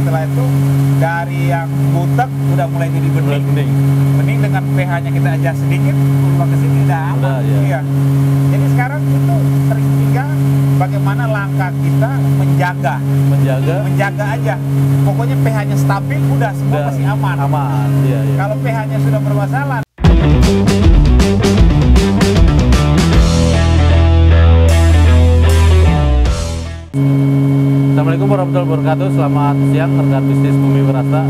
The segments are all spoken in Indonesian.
setelah itu dari yang butek udah mulai jadi bening. Bening dengan pH-nya kita aja sedikit, berubah ke sini udah aman. Iya. Jadi sekarang itu tinggal bagaimana langkah kita menjaga aja. Pokoknya pH-nya stabil, udah semua pasti aman. Iya. Kalau pH-nya sudah bermasalah. Assalamualaikum warahmatullahi wabarakatuh. Selamat siang rekan bisnis Bumi Wirasa.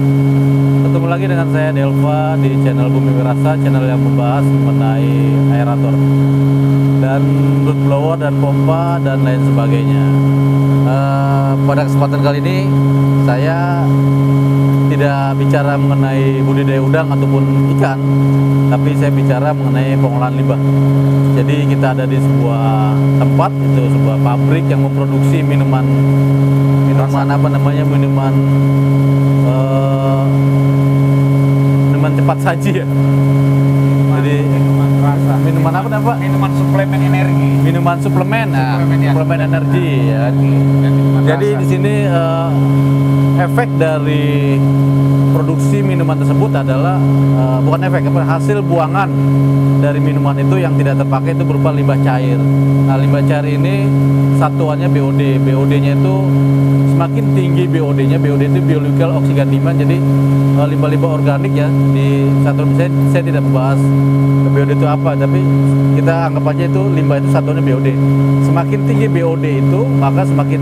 Ketemu lagi dengan saya Delva di channel Bumi Wirasa, channel yang membahas mengenai aerator dan root blower dan pompa dan lain sebagainya. Pada kesempatan kali ini saya tidak bicara mengenai budidaya udang ataupun ikan, tapi saya bicara mengenai pengolahan limbah. Jadi kita ada di sebuah tempat, itu sebuah pabrik yang memproduksi minuman cepat saji ya. Jadi minuman apa Pak? Minuman suplemen energi. Minuman suplemen energi ya. Jadi di sini efek dari produksi minuman tersebut adalah bukan efek, hasil buangan dari minuman itu yang tidak terpakai itu berupa limbah cair. Nah, limbah cair ini satuannya BOD. BOD-nya itu semakin tinggi BOD-nya, BOD itu biological oxygen demand. Jadi limbah-limbah organik ya, di satuan saya tidak membahas BOD itu apa, tapi kita anggap aja itu limbah itu satuannya BOD. Semakin tinggi BOD itu, maka semakin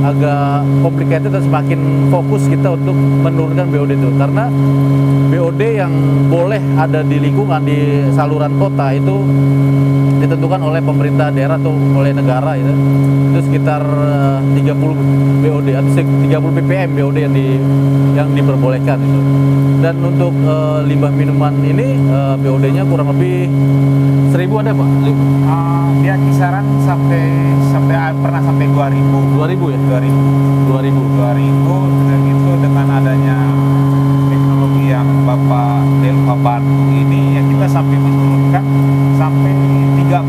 agak complicated dan semakin fokus kita untuk menurunkan BOD itu, karena BOD yang boleh ada di lingkungan di saluran kota itu ditentukan oleh pemerintah daerah atau oleh negara itu sekitar 30 BOD atau 30 ppm BOD yang diperbolehkan itu. Dan untuk limbah minuman ini BOD-nya kurang lebih 1000 ada Pak? Dia kisaran sampai pernah sampai 2000 ya? 2000 dan itu dengan adanya teknologi yang Bapak Delva bantu ini ya, kita sampai menurunkan sampai 31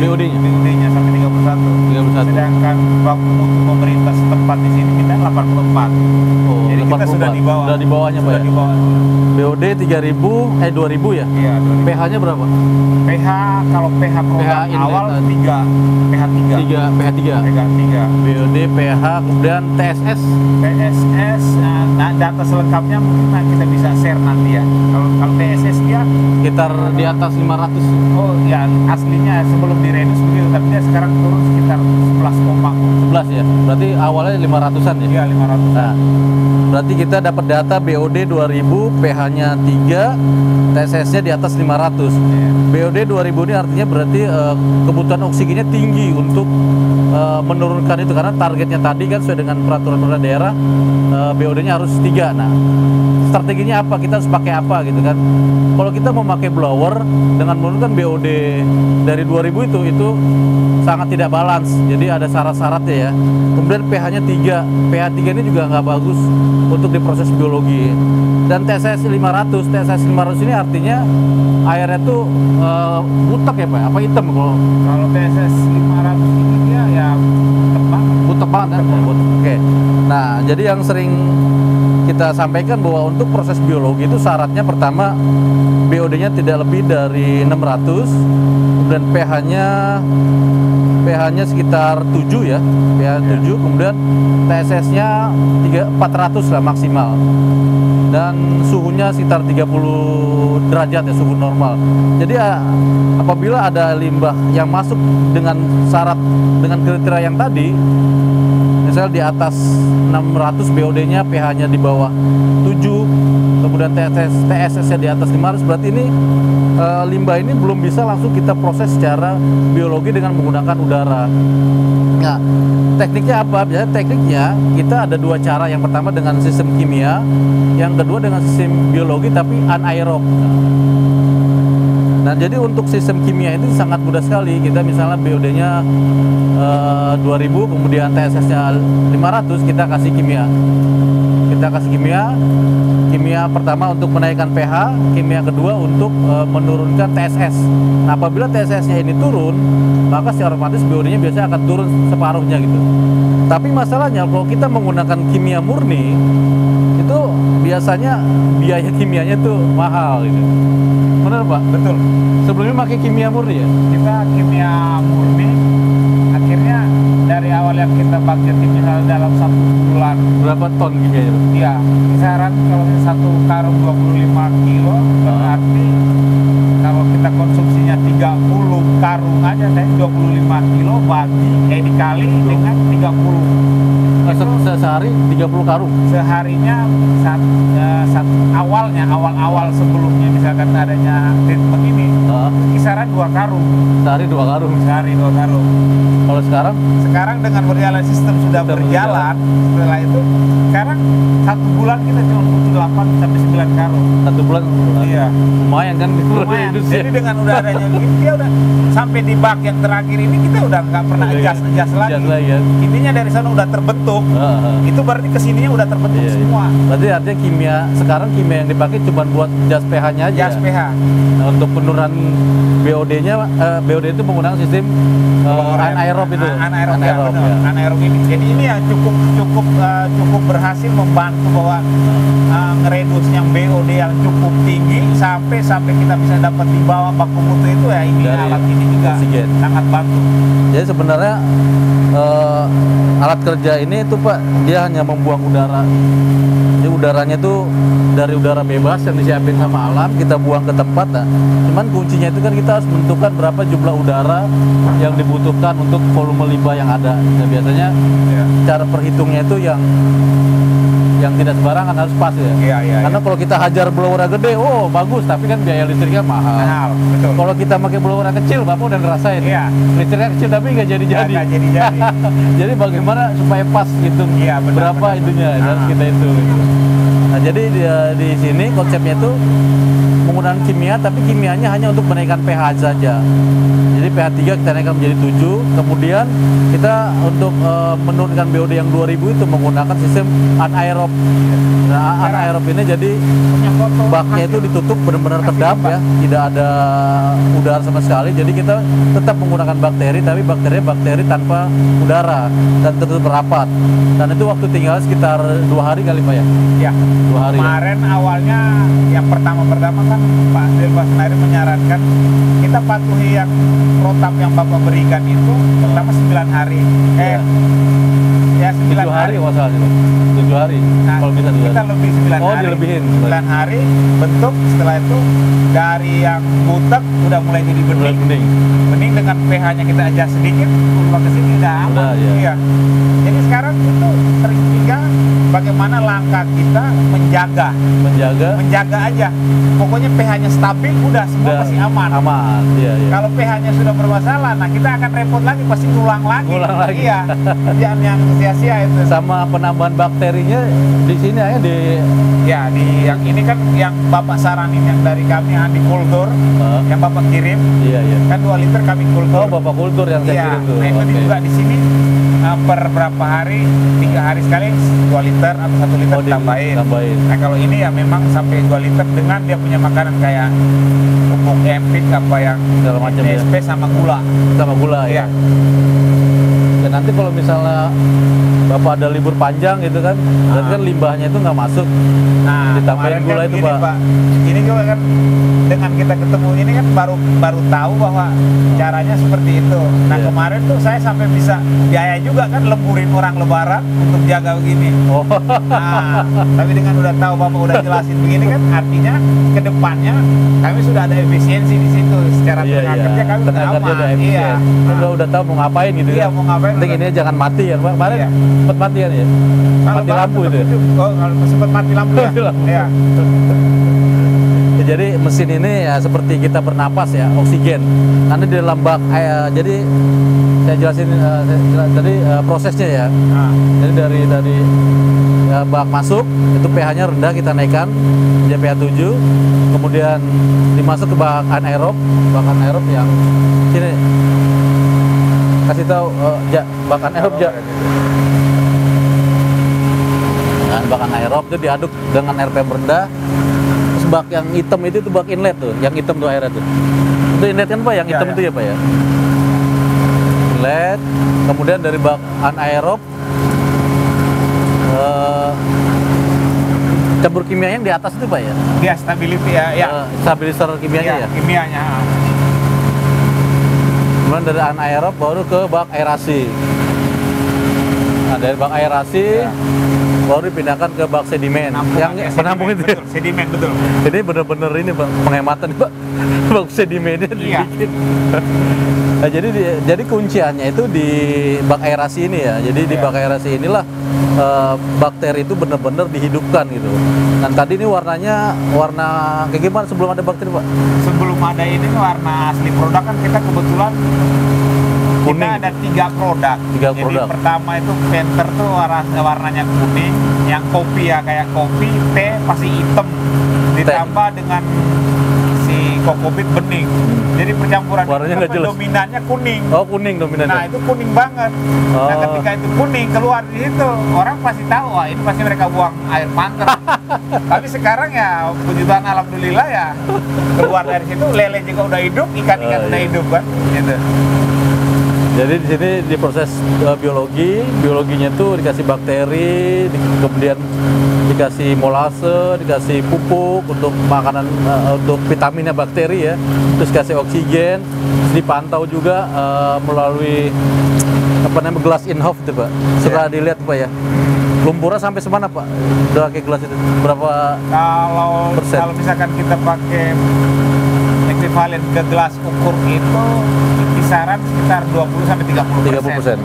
BOD-nya sampai 31. Sedangkan baku mutu pemerintah setempat di sini minta 84. Jadi 84. Kita sudah di bawah. Sudah di bawahnya Pak ya? Di bawah. BOD 2000 ya? Iya, 2000. pH-nya berapa? pH kalau pH program awal 3. pH 3. BOD, pH, kemudian TSS. Nah data selengkapnya mungkin kita bisa share nanti ya. Kalau TSS dia sekitar di atas 500. Oh ya, aslinya sebelum diredus begitu, tapi dia sekarang turun sekitar 11 ya. Berarti awalnya 500-an ya? Iya, 500. Nah, berarti kita dapat data BOD 2000, pH-nya 3, TSS-nya di atas 500. BOD 2000 ini artinya berarti kebutuhan oksigennya tinggi untuk menurunkan itu, karena targetnya tadi kan sesuai dengan peraturan pemerintah daerah BOD-nya harus 3. Nah, strateginya apa? Kita harus pakai apa gitu kan? Kalau kita mau pakai blower dengan menurunkan BOD dari 2000 itu sangat tidak balance. Jadi ada syarat-syaratnya ya. Kemudian pH-nya 3. pH 3 ini juga nggak bagus untuk diproses biologi. Dan TSS 500 ini artinya airnya tuh butek ya Pak? Apa hitam kalau TSS 500 ini dia ya butek banget kan? Oke. Nah, jadi yang sering kita sampaikan bahwa untuk proses biologi itu syaratnya pertama BOD-nya tidak lebih dari 600, kemudian pH-nya sekitar 7 ya, pH 7, kemudian TSS-nya 400 lah maksimal, dan suhunya sekitar 30 derajat ya, suhu normal. Jadi apabila ada limbah yang masuk dengan syarat dengan kriteria yang tadi, misal di atas 600 BOD-nya, pH-nya di bawah 7, kemudian TSS-nya di atas 500, berarti ini limbah ini belum bisa langsung kita proses secara biologi dengan menggunakan udara. Nah, tekniknya apa? Biasanya tekniknya kita ada dua cara. Yang pertama dengan sistem kimia, yang kedua dengan sistem biologi tapi anaerob. Nah, jadi untuk sistem kimia itu sangat mudah sekali. Kita misalnya BOD-nya 2000, kemudian TSS-nya 500, kita kasih kimia. Kita kasih kimia. Kimia pertama untuk menaikkan pH, kimia kedua untuk menurunkan TSS. Nah, apabila TSS-nya ini turun, maka secara otomatis BOD-nya biasanya akan turun separuhnya gitu. Tapi masalahnya kalau kita menggunakan kimia murni, itu biasanya biaya kimianya tuh mahal gitu. Benar Pak? Betul. Sebelumnya pakai kimia murni ya? Kita kimia murni, akhirnya dari awal yang kita budgetin misalnya dalam 1 bulan. Berapa ton kimianya? Iya, kisaran kalau satu karung 25 kilo, berarti kalau kita konsumsinya 30 karung aja, saya 25 kilo dikali dengan 30. Sehari 30 karung? Seharinya awal sebelumnya misalkan adanya treatment ini, kisaran 2 karung. Sehari 2 karung? Sehari 2 karung. Kalau sekarang? Sekarang dengan berjalan sistem sudah berjalan, setelah itu sekarang 1 bulan kita cuma butuh 8 sampai 9 karung. 1 bulan? Iya. Lumayan kan? Lumayan. Jadi dengan udah adanya begini, dia udah sampai di bak yang terakhir ini kita udah nggak pernah adjust lagi. Ya. Intinya dari sana udah terbentuk. Itu berarti kesininya udah terbentuk semua. Berarti artinya sekarang kimia yang dipakai cuma buat jas pH-nya aja. Jas pH. Nah, untuk penurunan BOD-nya, BOD itu menggunakan sistem anaerob itu. Anaerob ya. Anaerob ini. Jadi ini ya cukup berhasil membantu bahwa ngeredusnya BOD yang cukup tinggi sampai kita bisa dapat di bawah baku mutu itu ya ini dari alat ini juga oksigen. Sangat bantu. Jadi sebenarnya alat kerja ini itu Pak, dia hanya membuang udara. Jadi udaranya tuh dari udara bebas yang disiapin sama alam, kita buang ke tempat. Nah, cuman kuncinya itu kan kita harus menentukan berapa jumlah udara yang dibutuhkan untuk volume limbah yang ada. Nah, biasanya cara perhitungnya itu yang tidak sembarangan, harus pas ya. Karena kalau kita hajar blower gede, oh bagus, tapi kan biaya listriknya mahal. Betul. Kalau kita pakai blower kecil, Bapak udah ngerasain. Listriknya kecil tapi nggak jadi-jadi. Jadi bagaimana supaya pas gitu, berapa itunya dan kita itu. Gitu. Nah, jadi di sini konsepnya itu menggunakan kimia, tapi kimianya hanya untuk menaikkan pH saja. Jadi pH 3 kita naikkan menjadi 7, kemudian kita untuk menurunkan BOD yang 2000 itu menggunakan sistem anaerob. Nah, anaerob ini jadi baknya itu ditutup benar-benar kedap ya, tidak ada udara sama sekali. Jadi kita tetap menggunakan bakteri, tapi bakteri tanpa udara dan tertutup rapat. Dan itu waktu tinggal sekitar 2 hari kali Pak ya? Iya. 2 hari. Kemarin awalnya yang pertama kan Pak Dilbas Nairi menyarankan kita patuhi yang protap yang Bapak berikan itu pertama 9 hari. 9 hari. 7 hari. Nah, kalau bisa kita lebih 9 hari. Dilebihin. 9 hari bentuk, setelah itu dari yang butek udah mulai jadi bening. Bening dengan pH-nya kita aja sedikit, berubah ke sini udah aman. Iya. Jadi sekarang itu tinggal bagaimana langkah kita menjaga aja. Pokoknya pH-nya stabil, udah semua pasti aman. Iya. Kalau pH-nya sudah bermasalah, nah kita akan repot lagi, pasti ngulang lagi. Iya. Jangan yang sia-sia itu. Sama penambahan bakterinya di sini aja di yang ini kan yang Bapak saranin yang dari kami Andi Kultur, yang Bapak kirim. Iya. Kan 2 liter kami kultur. Oh, Bapak Kultur yang saya kirim tuh. Nah, itu juga di sini per berapa hari, 3 hari sekali 2 liter atau 1 liter tambahin. Nah, kalau ini ya memang sampai 2 liter dengan dia punya makanan kayak pupuk empik apa yang segala macam SP sama gula. Ya. Dan nanti kalau misalnya Bapak ada libur panjang gitu kan, berarti kan limbahnya itu nggak masuk. Nah, ditambahin gula kan itu gini, Pak. Ini juga kan dengan kita ketemu ini kan baru tahu bahwa caranya seperti itu. Nah, kemarin tuh saya sampai bisa biaya juga kan lemburin orang lebaran untuk jaga begini. Nah, tapi dengan udah tahu Bapak udah jelasin begini kan, artinya ke depannya kami sudah ada efisiensi di situ secara tenaga kerja kami udah aman. Iya. Udah tahu mau ngapain gitu. Iya, mau ngapain. Penting ini jangan mati ya, Pak. Kemarin sempat mati kan ya? Mati lampu itu. Oh, kalau sempat mati lampu ya. Iya. Jadi mesin ini ya seperti kita bernapas ya, oksigen. Nanti di dalam bak jadi saya jelasin tadi prosesnya ya. Jadi dari bak masuk itu pH-nya rendah, kita naikkan menjadi pH 7, kemudian dimasuk ke bak anaerob yang sini. Kasih tahu bak anaerob Dan bak anaerob itu diaduk dengan RPM rendah. Terus bak yang hitam itu bak inlet tuh, yang hitam tuh airnya tuh. Itu inlet kan Pak, yang hitam itu ya Pak ya. Inlet, kemudian dari bak anaerob campur kimia yang di atas itu Pak ya? Dia stability ya. Stabilizer kimianya ya? Kimianya. Kemudian dari anaerob baru ke bak aerasi. Nah dari bak aerasi baru dipindahkan ke bak sedimen. Penampung itu. Betul, sedimen betul. Ini bener-bener ini Pak, penghematan Pak. Bak sedimennya dibikin. Nah, jadi kunciannya itu di bak aerasi ini ya. Jadi di bak aerasi inilah bakteri itu benar-benar dihidupkan gitu. Dan tadi ini warna kayak gimana sebelum ada bakteri Pak? Sebelum ada ini warna asli produk kan kita kebetulan kuning. Kita ada 3 produk. Jadi pertama itu Panther tuh warnanya kuning, yang kopi ya kayak kopi, teh pasti hitam, ditambah dengan si kokopit bening. Jadi percampuran warnanya itu dominannya kuning. Oh kuning dominannya. Nah itu kuning banget. Nah ketika itu kuning keluar di situ, orang pasti tahu wah ini pasti mereka buang air Panther. Tapi sekarang ya puji Tuhan alhamdulillah ya keluar dari situ lele juga udah hidup, ikan-ikan udah hidup kan. Gitu. Jadi di sini diproses biologinya tuh dikasih bakteri, kemudian dikasih molase, dikasih pupuk untuk makanan, untuk vitaminnya bakteri ya, terus kasih oksigen, terus dipantau juga melalui glass in-house itu Pak. Setelah dilihat Pak ya, lumpurnya sampai semana Pak? Udah kayak gelas itu berapa persen? Kalau misalkan kita pakai ekivalen ke gelas ukur itu kisaran sekitar 20-30%.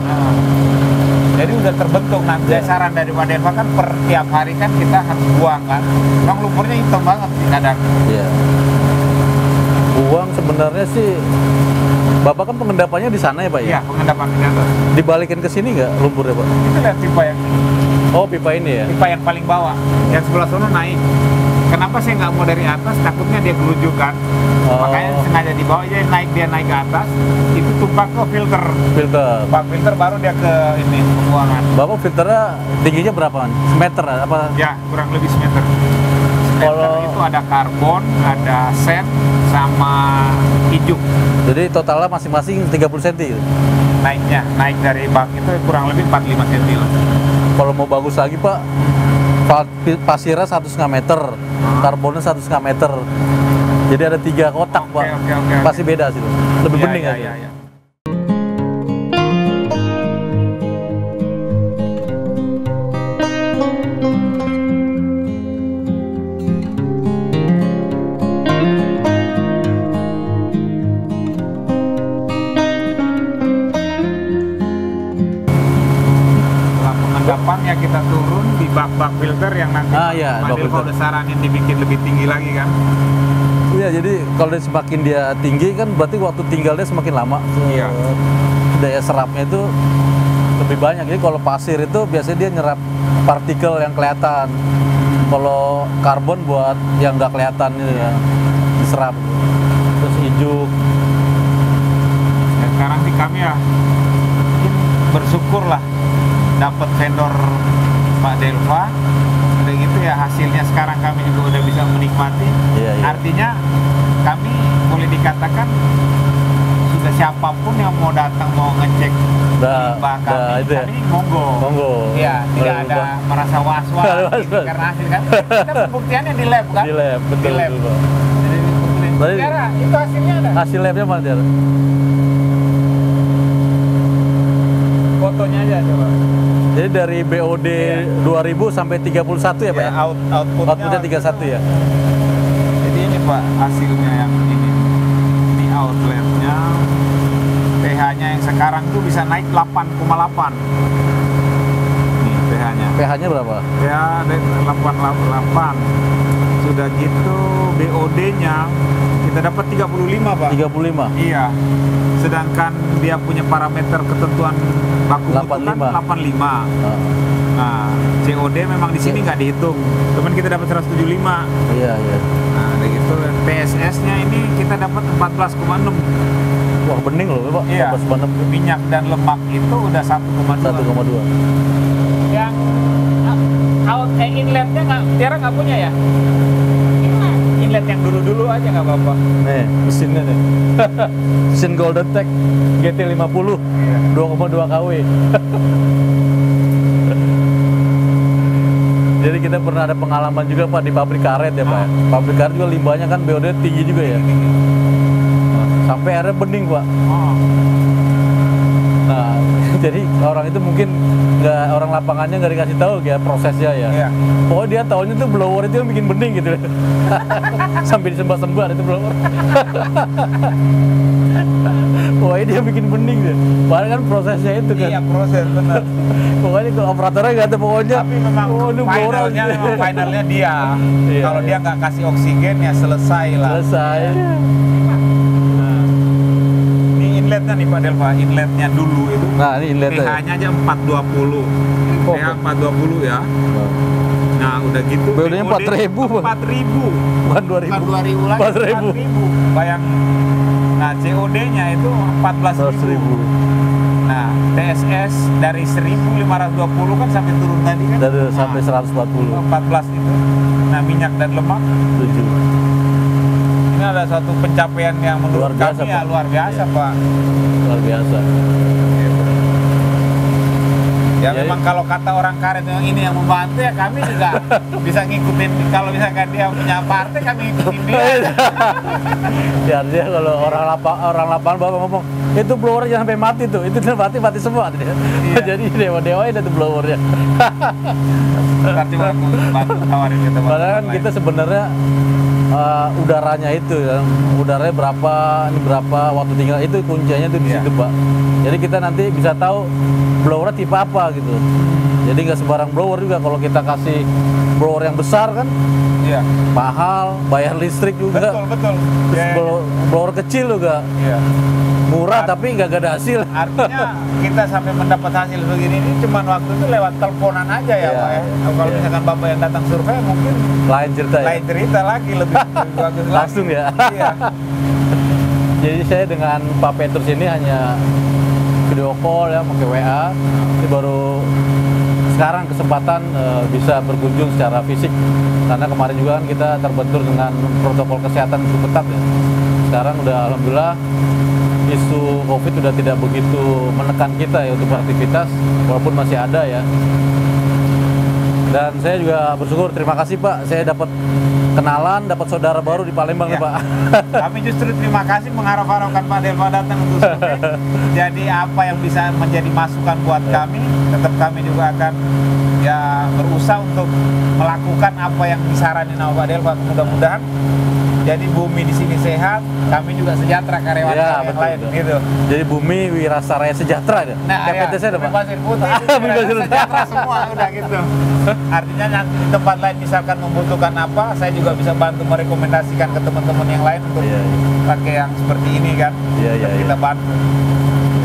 Jadi udah terbentuk nanti dasaran dari Wadeva kan per tiap hari kan kita harus buang kan. Memang lumpurnya hitam banget sih kadang. Iya. Buang sebenarnya sih Bapak kan pengendapannya di sana ya Pak ya? Iya, pengendapan di atas. Dibalikin ke sini nggak lumpurnya Pak? Itu lihat pipa yang ini. Oh pipa ini ya? Pipa yang paling bawah. Yang sebelah sana naik. Kenapa saya nggak mau dari atas? Takutnya dia gelujukan. Makanya sengaja di bawah aja naik ke atas. Itu tumpah ke filter. Tumpah filter baru dia ke ini pembuangan. Bapak filternya tingginya berapa? Semeter apa? Ya kurang lebih semeter. Kalau itu ada karbon, ada sen, sama ijuk. Jadi totalnya masing-masing 30 cm. Naik dari bak itu kurang lebih 45 cm lah. Kalau mau bagus lagi Pak, pasirnya 1,5 meter, karbonnya 1,5 meter. Jadi ada 3 kotak Pak. Pasti beda sih, lebih bening aja. Ya kita turun di bak-bak filter yang nanti kalau besaran yang dibikin lebih tinggi lagi kan. Iya, jadi kalau semakin dia tinggi kan berarti waktu tinggalnya semakin lama. Iya. Daya serapnya itu lebih banyak. Jadi kalau pasir itu biasanya dia nyerap partikel yang kelihatan. Kalau karbon buat yang nggak kelihatan itu ya diserap. Terus ijuk. Ya, sekarang sih kami ya bersyukur lah dapat vendor Pak Delva, udah gitu ya hasilnya sekarang kami juga udah bisa menikmati. Artinya kami boleh dikatakan sudah siapapun yang mau datang mau ngecek limbah kami monggo. Ya, tidak ada merasa was-was karena hasil kan. Kita pembuktiannya di lab kan? Di lab, betul. Di lab. Jadi Tiara, itu hasilnya ada. Hasil labnya mana Tiara? Fotonya aja coba. Jadi dari BOD 2000 sampai 31 ya Pak ya? Outputnya 31 ya? Jadi ini Pak hasilnya yang ini. Ini outletnya. pH-nya yang sekarang tuh bisa naik 8,8. Nih pH-nya. pH-nya berapa? pH 8,8. Sudah gitu BOD-nya kita dapat 35, Pak. 35. Iya. Sedangkan dia punya parameter ketentuan baku mutu kan 85. Nah, COD memang di sini nggak dihitung. Cuman kita dapat 175. Iya, iya. Nah, kayak gitu. PSS-nya ini kita dapat 14,6. Wah, bening loh, Pak. Iya. 14,6. Minyak dan lemak itu udah 1,2. 1,2. Yang inletnya Tiara nggak punya ya? Inlet yang dulu-dulu aja nggak apa-apa. Nih, mesinnya nih. Mesin Golden Tech GT50. Iya. 2,2 kW. Jadi kita pernah ada pengalaman juga, Pak, di pabrik karet ya, Pak. Pabrik karet juga limbahnya kan BOD tinggi juga ya. Sampai akhirnya bening, Pak. Nah, jadi orang itu mungkin orang lapangannya nggak dikasih tahu ya prosesnya ya. Iya. Pokoknya dia taunya tuh blower itu yang bikin bening gitu. Sampai disembah-sembah itu blower. Pokoknya dia bikin bening deh. Padahal kan prosesnya itu kan. Iya, proses benar. Pokoknya kalau operatornya nggak tahu pokoknya. Tapi memang finalnya dia. Iya, Kalau iya. dia nggak kasih oksigen ya selesai lah. Selesai. Nah, ini inletnya nih Pak Delva, inletnya dulu itu. Nah, ini inletnya. pH-nya aja 420. Oh, pH 420 ya. Nah, udah gitu. BOD-nya 4.000, Pak. 4.000. Bukan 2.000. Bukan 2.000 lagi. 4.000. 4.000. Bayang. Nah, COD-nya itu 14.000. Nah, TSS dari 1.520 kan sampai turun tadi kan? Dari sampai 140. 14 itu. Nah, minyak dan lemak 7. ini ada satu pencapaian yang menurut Luar biasa, kami ya Pak. luar biasa, Iya. Pak. Luar biasa. Ya Jadi- memang kalau kata orang karet yang ini yang membantu ya kami juga bisa ngikutin. Kalau misalkan dia punya partai kami ngikutin dia. Ya artinya kalau orang lapangan bapak ngomong itu blower jangan sampai mati tuh, itu mati semua dia. Iya. Jadi dewa itu blowernya. Berarti bantu tawarin ke teman-teman Padahal kan lain. kita sebenarnya udaranya itu ya, udaranya berapa waktu tinggal itu kuncinya tuh di Iya. situ, Pak. Jadi kita nanti bisa tahu blower tipe apa gitu. Jadi nggak sembarang blower juga. Kalau kita kasih blower yang besar kan Iya. mahal, bayar listrik juga. Betul. Terus Ya, blower kecil juga iya. murah tapi nggak ada hasil. Artinya kita sampai mendapat hasil begini ini cuma waktu itu lewat teleponan aja ya, Iya, Pak ya. iya. Kalau misalkan Bapak yang datang survei mungkin Lain cerita ya. lain cerita lagi lebih bagus lagi. Langsung ya. Iya. Jadi saya dengan Pak Petrus ini hanya video call ya, pakai WA. Ini baru sekarang kesempatan bisa berkunjung secara fisik. Karena kemarin juga kan kita terbentur dengan protokol kesehatan cukup ketat ya. Sekarang udah alhamdulillah isu COVID sudah tidak begitu menekan kita ya untuk beraktivitas, walaupun masih ada ya. Dan saya juga bersyukur, terima kasih Pak, saya dapat kenalan, dapat saudara baru di Palembang nih Ya. Pak. Kami justru terima kasih mengharap-harapkan Pak Delva datang untuk survei. Jadi apa yang bisa menjadi masukan buat kami, tetap kami juga akan ya berusaha untuk melakukan apa yang disaranin sama Pak Delva. Mudah-mudahan jadi bumi di sini sehat, kami juga sejahtera karyawan Ya, yang betul, lain betul. gitu. Jadi Bumi Wirasaraya Sejahtera ya. Nah, Kayak PT saya ada Pak. Pasir Putih, Bumi Pasir Putih. sejahtera semua udah gitu. Artinya nanti di tempat lain misalkan membutuhkan apa, saya juga bisa bantu merekomendasikan ke teman-teman yang lain untuk Iya, iya. pakai yang seperti ini kan. Iya, iya, Kita bantu.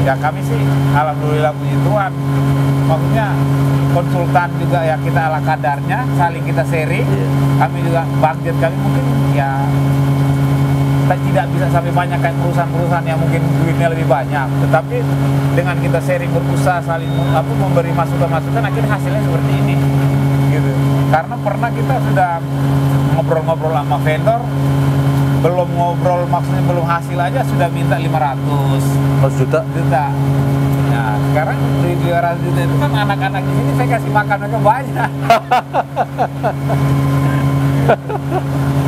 Ya kami sih alhamdulillah puji Tuhan. Maksudnya konsultan juga ya kita ala kadarnya, saling kita sharing. Iya. Kami juga budget kami mungkin ya kita tidak bisa sampai banyak kayak perusahaan-perusahaan yang mungkin duitnya lebih banyak, tetapi dengan kita sharing berusaha saling memberi masukan-masukan akhirnya hasilnya seperti ini gitu. Karena pernah kita sudah ngobrol-ngobrol sama vendor, belum ngobrol maksudnya belum hasil aja sudah minta 500 juta. Nah sekarang di 200 juta itu kan anak-anak di sini saya kasih makan mereka banyak.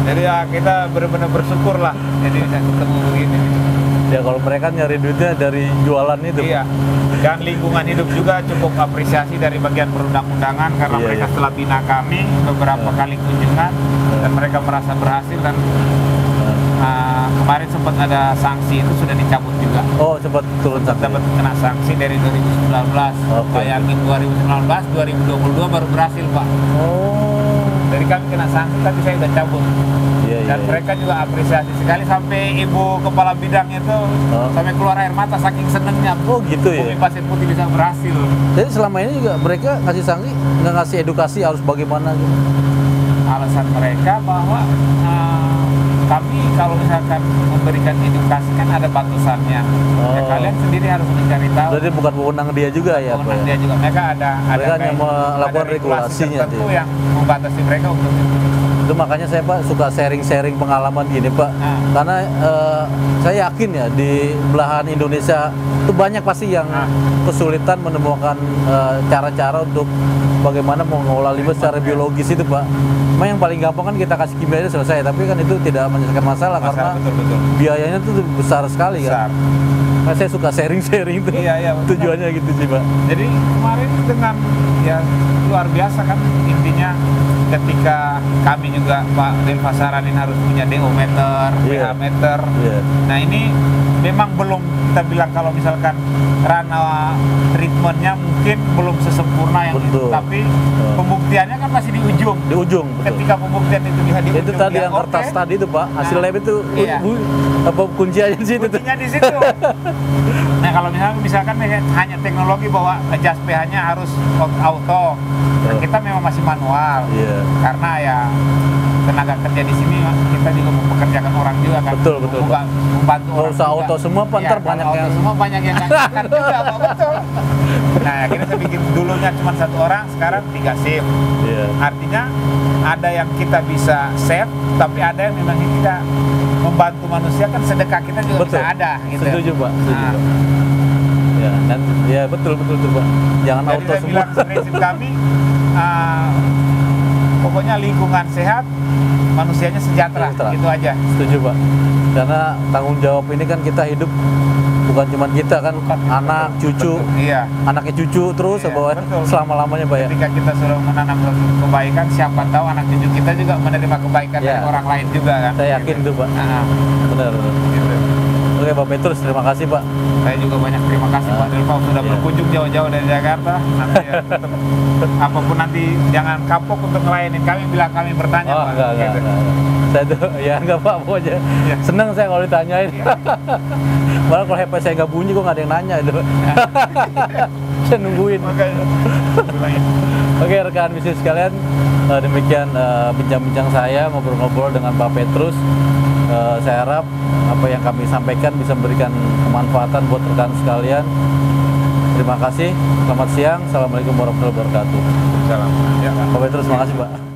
Jadi ya kita benar-benar bersyukur lah jadi bisa ketemu begini. Ya kalau mereka nyari duitnya dari jualan itu. Iya. Dan lingkungan hidup juga cukup apresiasi dari bagian perundang-undangan karena Iya, mereka iya. setelah bina kami beberapa kali kunjungan dan mereka merasa berhasil dan kemarin sempat ada sanksi itu sudah dicabut juga. Oh, cepat turun sanksi. Dapat kena sanksi dari 2019. Oke. Bayangin 2019, 2022 baru berhasil Pak. Oh. Jadi kami kena sanksi, tapi saya udah cabut. Dan mereka juga apresiasi sekali, sampai ibu kepala bidang itu sampai keluar air mata saking senengnya. Oh gitu ya. Bumi Pasir Putih bisa berhasil. Jadi selama ini juga mereka ngasih sanksi, nggak ngasih edukasi harus bagaimana gitu? Alasan mereka bahwa kami kalau misalkan memberikan edukasi kan ada batasannya. Ya, kalian sendiri harus mencari tahu. Jadi bukan wewenang dia juga ya? Wewenang dia juga. Mereka ada hanya melakukan regulasinya tertentu yang membatasi mereka untuk itu. Makanya saya Pak suka sharing-sharing pengalaman gini Pak, karena saya yakin ya di belahan Indonesia itu banyak pasti yang kesulitan menemukan cara-cara untuk bagaimana mengolah limbah secara biologis itu Pak. Memang yang paling gampang kan kita kasih kimia aja selesai, tapi kan itu tidak menyelesaikan masalah karena betul. biayanya itu besar sekali kan. Nah, saya suka sharing-sharing itu. Iya, tujuannya gitu sih Pak. Jadi kemarin dengan ya luar biasa kan, intinya ketika kami juga Pak Denpasaranin harus punya DO meter, pH meter. Nah ini memang belum kita bilang kalau misalkan ranah treatmentnya mungkin belum sesempurna yang itu, tapi pembuktiannya kan masih di ujung. Di ujung. Ketika pembuktian itu bisa di ujung. Itu tadi yang kertas tadi itu Pak, hasil lab itu apa kuncinya di situ? Kuncinya di situ. Nah kalau misalkan hanya teknologi bahwa adjust pH-nya harus auto, nah, kita memang masih manual. Karena ya tenaga kerja di sini kita juga mempekerjakan orang juga kan. Betul. Membantu orang. Usah auto semua Pak, ntar banyak yang kan juga Pak, betul. Nah akhirnya saya bikin dulunya cuma 1 orang, sekarang 3 shift. Artinya ada yang kita bisa save, tapi ada yang memang kita membantu manusia, kan sedekah kita juga bisa ada gitu. Setuju Pak. Ya betul Pak. Jangan jadi auto saya semua. bilang prinsip kami pokoknya lingkungan sehat, manusianya sejahtera. Gitu aja. Setuju Pak. Karena tanggung jawab ini kan kita hidup bukan cuma kita kan, anak, cucu, anaknya cucu terus selama-lamanya Pak ya. Ketika kita sudah menanam kebaikan, siapa tahu anak cucu kita juga menerima kebaikan dari orang lain juga kan. Saya yakin itu Pak. Benar. Gitu. Oke Pak Petrus, terima kasih Pak. Saya juga banyak terima kasih Pak Delva sudah berkunjung jauh-jauh dari Jakarta. Nanti ya, apapun nanti jangan kapok untuk ngelayanin kami bila kami bertanya Pak. Enggak. Saya tuh ya enggak Pak, pokoknya senang saya kalau ditanyain. Malah kalau HP saya nggak bunyi kok nggak ada yang nanya itu. Saya nungguin. Oke rekan bisnis sekalian, demikian bincang-bincang saya ngobrol-ngobrol dengan Pak Petrus. Saya harap apa yang kami sampaikan bisa memberikan kemanfaatan buat rekan sekalian. Terima kasih, selamat siang, assalamualaikum warahmatullahi wabarakatuh. Salam. Pak Petrus, terima kasih Pak.